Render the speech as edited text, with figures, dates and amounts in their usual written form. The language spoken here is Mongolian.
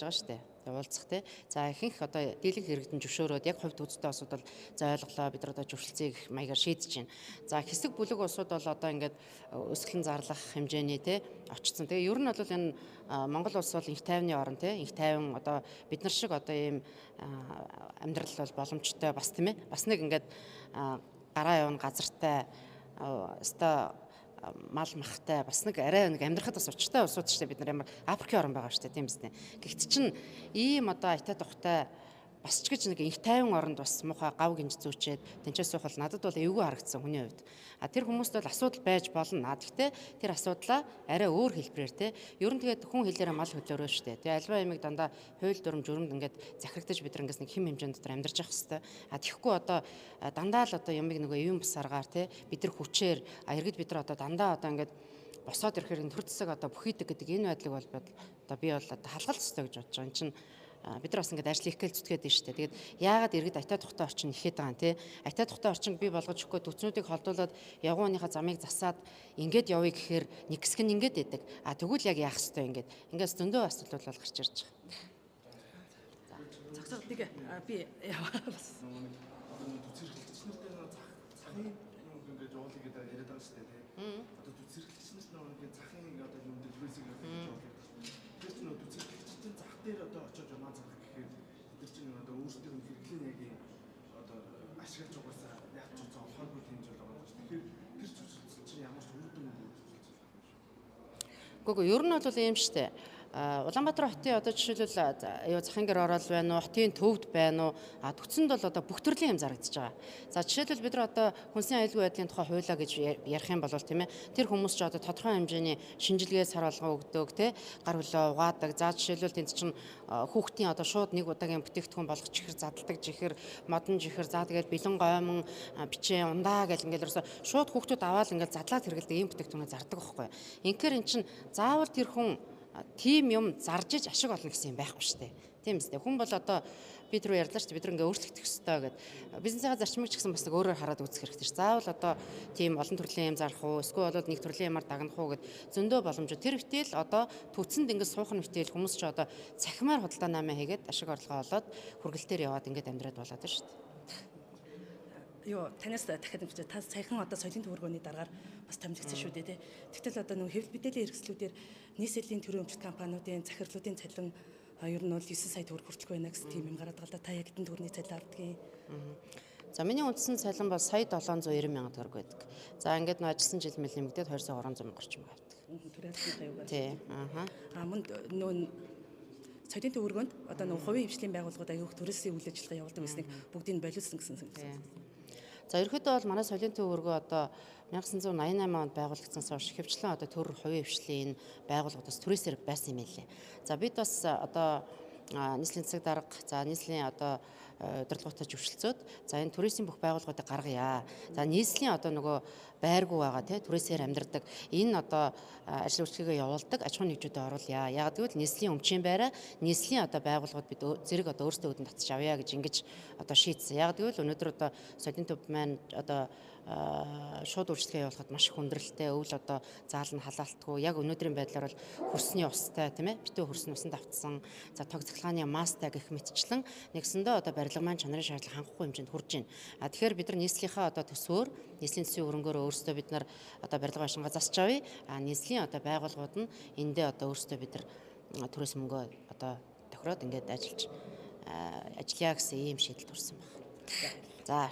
байгаа шүү дээ. Уулзах тий. За ихэнх одоо дийлэнх иргэдэн зөвшөөрөөд яг хувьд үзтэй асуудал за ойлголоо бид нар одоо зөвшөлтсөй гэх маягаар шийдэж байна. За хэсэг бүлэг улсууд бол одоо ингээд өсгөлэн зарлах хэмжээний тий очсон. Тэгээ ер нь бол энэ Монгол улс бол инх тайвны орн тий. Инх тайван одоо бид нар шиг одоо ийм амьдрал бол боломжтой бас тийм ээ. Бас нэг ингээд гараа явна газартай өстой мал махтай бас нэг арай нэг амьдрахад бас учиртай улсууд ч бид нар ямар Африкийн орн байгаа шүү дээ тийм үстэй. Гэхдээ чин ийм одоо аятаа тухтай бас ч гэж нэг инх тайван оронд бас муухай гав гинж зүүчээд тэнцээс суух бол надад бол эвгүй харагдсан хүний хувьд. Тэр хүмүүст бол асуудал байж болно. Гэхдээ тэр асуудлаа арай өөр хэлбэрээр те. Ер нь тэгээд хүн хэлээрээ мал хөдлөөрөө шүү дээ. Тэгээ альва ямиг дандаа хууль дүрм журмд ингээд захирагдаж бид нар ингээс нэг хэм хэмжээнд дотор амьдарч явах хэвээр. Тэгэхгүй одоо дандаа л одоо ямиг нөгөө эвэн бусаргаар те бид нар хүчээр иргэд бид нар одоо дандаа одоо ингээд босоод ирэхээр энэ төр засаг одоо бүхийдэг гэдэг энэ байдлыг бол одоо би бол одоо халгалт ёстой гэж бодож байгаа. Энд чинь бид нар бас ингээд ажил их гээл зүтгээд байна шүү дээ. Тэгээд яагаад иргэд аятаа тухтай орчин ихэд байгаа юм те? Аятаа тухтай орчинг бий болгож өгөхгүй төцнүүдийг холдуулаад явгууныхаа замыг засаад ингээд явъя гэхээр нэг хэсэг нь ингээд идэг. Тэгвэл яг яах ёстой ингээс зөндөө асуудал бол гарч ирж байгаа. Зогсоод нэг би яваа бас. Төцөрхөлчнэртэй захын ингээд жуулыг яриад байгаа шүү дээ. Одоо төцөрхөлчнэрт нэг захын одоо юм дэлгэрээсийг тэр чинь төцөрхөлчтийн зах дээр одоо очиж оноо зах гэхээр тэр чинь одоо өөрсдөө хэрэглэн яг одоо ашиглаж угаасаа яг ч зовхоогүй тийм зүйл байгаа шүү. Тэгэхээр тэр төцөрхөлч чинь ямар ч үр дүн өгөх юм. Гэхдээ ер нь бол ийм шүү дээ. Улаанбаатар хотын одоо жишээлбэл юу захын гэр орол байна уу, хотын төвд байна уу, төгсөнд бол одоо бүх төрлийн юм зарагдаж байгаа. За жишээлбэл бид нар одоо хүнсний аюулгүй байдлын тухай хуулиа гэж ярих юм бол тийм ээ, тэр хүмүүс ч одоо тодорхой хэмжээний шинжилгээ сар болгон өгдөг тий, гар хөлөө угаадаг. За жишээлбэл тэнд чинь хүүхдийн одоо шууд нэг удаагийн бүтээгдэхүүн болгох чихэр задалдаг чихэр, модон чихэр, за тэгээд бэлэн гомон, бичээ, ундаа гэл ингээл ерөөсө шууд хүүхдүүд аваад ингээл задлаад хэрэгэлдэг ийм бүтээгдэхүүнээ зардаг байхгүй. Инхээр эн чинь заавал тэр хүн тийм юм зарж иж ашиг олно гэсэн юм байхгүй шүү дээ. Тийм үстэй. Хүн бол одоо бид рүү ярьлаа шүү дээ. Бид нар ингээ өөрчлөгдөх ёстой гэдэг. Бизнесийн зарчмыг ч гэсэн бас нэг өөрөөр хараад үзэх хэрэгтэй шүү. Заавал одоо тийм олон төрлийн юм зарах уу, эсвэл бол нэг төрлийн юмар дагнах уу гэд зөндөө боломжууд. Тэр битэл одоо түүцэнд ингээ суух нь битэл хүмүүс ч одоо цахимаар худалдаа намаа хийгээд ашиг орлогоо олоод хүргэлтээр яваад ингээд амьдраад болоод байна шүү дээ. Юу танаас дахиад юм та саяхан одоо соёлын төвөргөний дараагаар бас томилогдсон шүү дээ тий. Тэгтэл одоо нэг хэвлэл мэдээллийн хэрэгслүүдээр нийслэлийн төрийн өмчлөлт компаниудын захирлуудын цалин ер нь бол 9 сая төгрөг хүртэлгүй байна гэсэн тийм юм гараад байгаа л да. Та яг хэдэн төгрөгийн цалин авдгийг? За миний үндсэн цалин бол сая 790 мянган төгрөг байдаг. За ингээд нөө ажилласан жил мэл нэмэгдээд 2 сая 300 мянга орчим авдаг. Түрээсийн аюугаар. Тий. Мөн нөө соёлын төвөргөнд одоо нэг хувийн хвшлийн байгууллагууд аюух төрөөсийн үйл ажиллагаа явуулдаг байсныг бүгдийг болиулсан гэсэн юм. За ерөнхийдөө бол манай соёлын төвөргөө одоо 1988 онд байгуулагдсанаас хойш хэвчлэн одоо төр хувийн хвшлийн байгууллагуудаас түрээсээр байсан юм лээ. За бид бас одоо нийслэлийн засаг дарга, за нийслэлийн одоо удирдлагуудтай зөвшөлдсөд за энэ түрээсийн бүх байгууллагуудыг гаргая. За нийслэлийн одоо нөгөө байргуу байгаа тий түрээсээр амьдардаг энэ одоо ажил үйлчлэгээ явуулдаг аж ахуйн нэгжүүдэд оруулъя. Яг гэвэл нийслэлийн өмчийн байраа нийслэлийн одоо байгууллагууд бид зэрэг одоо өөрсдөө өдөнд татчих авъя гэж ингэж одоо шийдсэн. Яг гэвэл өнөөдөр одоо соёлын төв маань одоо шууд үйлчлэгээ явуулахад маш их хүндрэлтэй өвл одоо заал нь халаалтгүй яг өнөөдрийн байдлаар бол хөрсний устай тийм ээ битүү хөрсний усанд автсан за тог цахилгааны мастай гэх мэтчлэн нэгсэндээ одоо барилга маань чанарын шаардлага хангахгүй хэмжээнд хүрж байна. Тэгэхээр бид нар нийслэлийнхаа одоо төсвөөр нийслэлийн төсвийн хөрөнгөөр өөрсдөө бид нар одоо барилга байшингаа засч авъя. Нийслэлийн одоо байгууллагууд нь эндээ одоо өөрсдөө бид нар төрөөс мөнгөө одоо тохироод ингээд ажиллая гэсэн ийм шийдэл төрсэн байна. За